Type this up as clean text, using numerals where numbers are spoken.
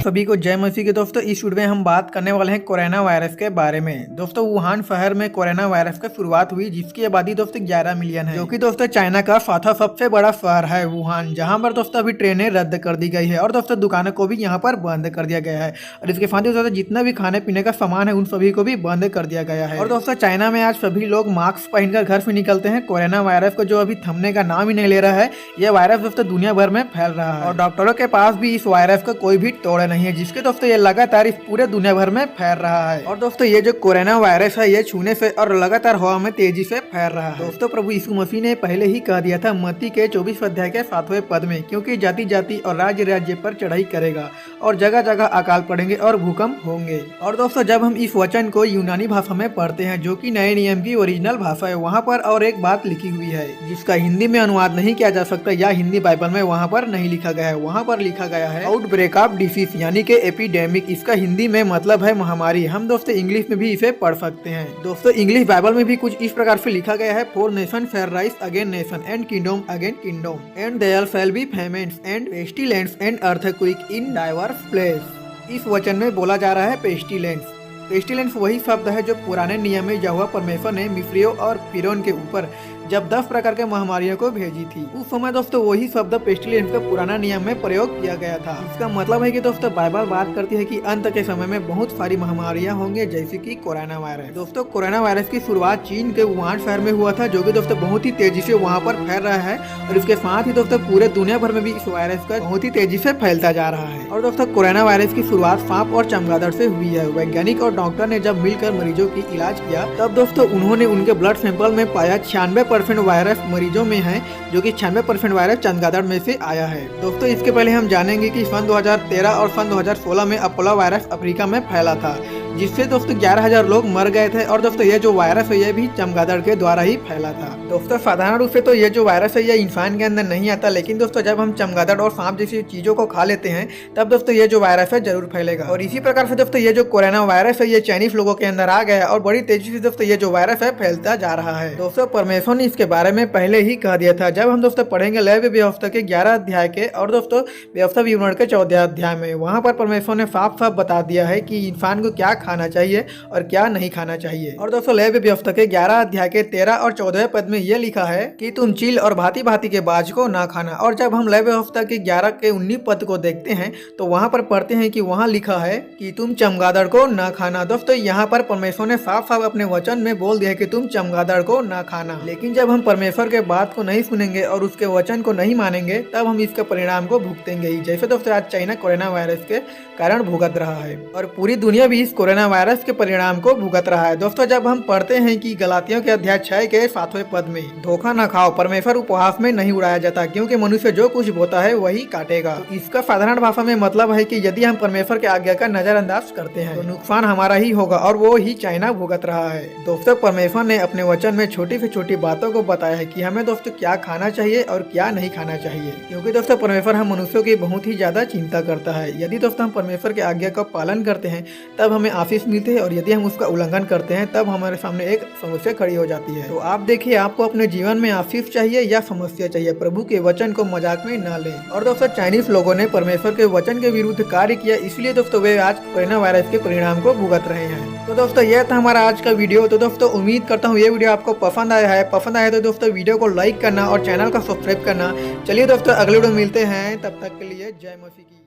सभी को जय मसीह के दोस्तों। इस वीडियो में हम बात करने वाले हैं कोरोना वायरस के बारे में। दोस्तों वुहान शहर में कोरोना वायरस की शुरुआत हुई, जिसकी आबादी दोस्तों 11 मिलियन है, जो कि दोस्तों चाइना का चौथा सबसे बड़ा शहर है वुहान, जहां पर दोस्तों अभी ट्रेनें रद्द कर दी गई है और दोस्तों दुकानों को भी यहाँ पर बंद कर दिया गया है। और इसके साथ ही दोस्तों जितना भी खाने पीने का सामान है उन सभी को भी बंद कर दिया गया है। और दोस्तों चाइना में आज सभी लोग मास्क पहनकर घर से निकलते हैं। कोरोना वायरस को जो अभी थमने का नाम ही नहीं ले रहा है, यह वायरस दोस्तों दुनिया भर में फैल रहा है और डॉक्टरों के पास भी इस वायरस का कोई भी तोड़ नहीं है, जिसके दोस्तों ये लगातार इस पूरे दुनिया भर में फैल रहा है। और दोस्तों ये जो कोरोना वायरस है ये छूने से और लगातार हवा में तेजी से फैल रहा है। दोस्तों प्रभु यीशु मसीह ने पहले ही कह दिया था मत्ती के 24 अध्याय के 7वें पद में, क्योंकि जाति जाति और राज्य राज्य पर चढ़ाई करेगा और जगह जगह अकाल पड़ेंगे और भूकंप होंगे। और दोस्तों जब हम इस वचन को यूनानी भाषा में पढ़ते हैं, जो कि नए नियम की ओरिजिनल भाषा है, वहाँ पर और एक बात लिखी हुई है जिसका हिंदी में अनुवाद नहीं किया जा सकता या हिंदी बाइबल में वहाँ पर नहीं लिखा गया है। वहाँ पर लिखा गया है आउटब्रेक ऑफ डिसीज, यानी कि एपिडेमिक। इसका हिंदी में मतलब है महामारी। हम दोस्तों इंग्लिश में भी इसे पढ़ सकते हैं। दोस्तों इंग्लिश बाइबल में भी कुछ इस प्रकार से लिखा गया है, for nation shall rise again nation and kingdom again kingdom and there shall be famines and pestilence and earthquake in divers place. इस वचन में बोला जा रहा है पेस्टिलेंस। पेस्टिलेंस वही शब्द है जो पुराने नियम में यहोवा परमेश्वर ने मिस्रियों और फिरौन के ऊपर जब 10 प्रकार के महामारियों को भेजी थी, उस समय दोस्तों वही शब्द पेस्टिलेंस का पुराना नियम में प्रयोग किया गया था। इसका मतलब है कि दोस्तों बाइबल बात करती है कि अंत के समय में बहुत सारी महामारियां होंगी, जैसे कि कोरोना वायरस। दोस्तों कोरोना वायरस की शुरुआत चीन के वुहान शहर में हुआ था, जो कि दोस्तों बहुत ही तेजी से वहाँ पर फैल रहा है और इसके साथ ही दोस्तों पूरे दुनिया भर में भी इस वायरस का बहुत ही तेजी से फैलता जा रहा है। और दोस्तों कोरोना वायरस की शुरुआत सांप और चमगादड़ से हुई है। वैज्ञानिक और डॉक्टर ने जब मिलकर मरीजों की इलाज किया, तब दोस्तों उन्होंने उनके ब्लड सैंपल में पाया 96% वायरस मरीजों में है, जो कि 96% वायरस चमगादड़ में से आया है। दोस्तों इसके पहले हम जानेंगे कि सन 2013 और सन 2016 में अपोलो वायरस अफ्रीका में फैला था, जिससे दोस्तों 11,000 लोग मर गए थे। और दोस्तों ये जो वायरस है ये भी चमगादड़ के द्वारा ही फैला था। दोस्तों साधारण रूप से तो ये जो वायरस है ये इंसान के अंदर नहीं आता, लेकिन दोस्तों जब हम चमगादड़ और सांप जैसी चीजों को खा लेते हैं तब दोस्तों ये जो वायरस है जरूर फैलेगा। और इसी प्रकार से दोस्तों ये जो कोरोना वायरस है ये चाइनीज लोगों के अंदर आ गया और बड़ी तेजी से दोस्तों ये जो वायरस है फैलता जा रहा है। दोस्तों परमेश्वर ने इसके बारे में पहले ही कह दिया था। जब हम दोस्तों पढ़ेंगे लेवी व्यवस्था के 11 अध्याय के और दोस्तों व्यवस्था विवरण के 14 अध्याय में, वहाँ पर परमेश्वर ने साफ साफ बता दिया है कि इंसान को क्या खाना चाहिए और क्या नहीं खाना चाहिए। और दोस्तों लेवी व्यवस्था के 11 अध्याय के 13 और 14 पद में यह लिखा है कि तुम चील और भांति भांति के बाज को ना खाना। और जब हम लेवी व्यवस्था के 11 के 19 पद को देखते हैं तो वहाँ पर पढ़ते हैं कि वहाँ लिखा है कि तुम चमगादड़ को ना खाना। दोस्तों यहाँ पर परमेश्वर ने साफ साफ अपने वचन में बोल दिया कि तुम चमगादड़ को ना खाना। लेकिन जब हम परमेश्वर के बात को नहीं सुनेंगे और उसके वचन को नहीं मानेंगे, तब हम इसके परिणाम को भुगतेंगे ही। जैसे दोस्तों आज चाइना कोरोना वायरस के कारण भुगत रहा है और पूरी दुनिया भी इस कोरोना वायरस के परिणाम को भुगत रहा है। दोस्तों जब हम पढ़ते हैं कि गलातियों के अध्याय 6 के 7वें पद में, धोखा न खाओ, परमेश्वर उपहास में नहीं उड़ाया जाता, क्योंकि मनुष्य जो कुछ बोता है वही काटेगा। तो इसका साधारण भाषा में मतलब है कि यदि हम परमेश्वर के आज्ञा का नजरअंदाज करते हैं तो नुकसान हमारा ही होगा और वो ही चाइना भुगत रहा है। दोस्तों परमेश्वर ने अपने वचन में छोटी से छोटी बातों को बताया है कि हमें दोस्तों क्या खाना चाहिए और क्या नहीं खाना चाहिए, क्योंकि दोस्तों परमेश्वर हम मनुष्यों की बहुत ही ज्यादा चिंता करता है। यदि दोस्तों हम परमेश्वर के आज्ञा का पालन करते हैं तब हमें आशीष मिलती है, और यदि हम उसका उल्लंघन करते हैं तब हमारे सामने एक समस्या खड़ी हो जाती है। तो आप देखिए, आपको अपने जीवन में आशीष चाहिए या समस्या चाहिए, प्रभु के वचन को मजाक में ना लें। और दोस्तों चाइनीज लोगों ने परमेश्वर के वचन के विरुद्ध कार्य किया, इसलिए दोस्तों वे आज कोरोना वायरस के परिणाम को भुगत रहे हैं। तो दोस्तों यह था हमारा आज का वीडियो। तो दोस्तों उम्मीद करता हूँ ये वीडियो आपको पसंद आया है। पसंद आया तो दोस्तों वीडियो को लाइक करना और चैनल का सब्सक्राइब करना। चलिए दोस्तों अगले वीडियो मिलते हैं, तब तक के लिए जय मसीह की।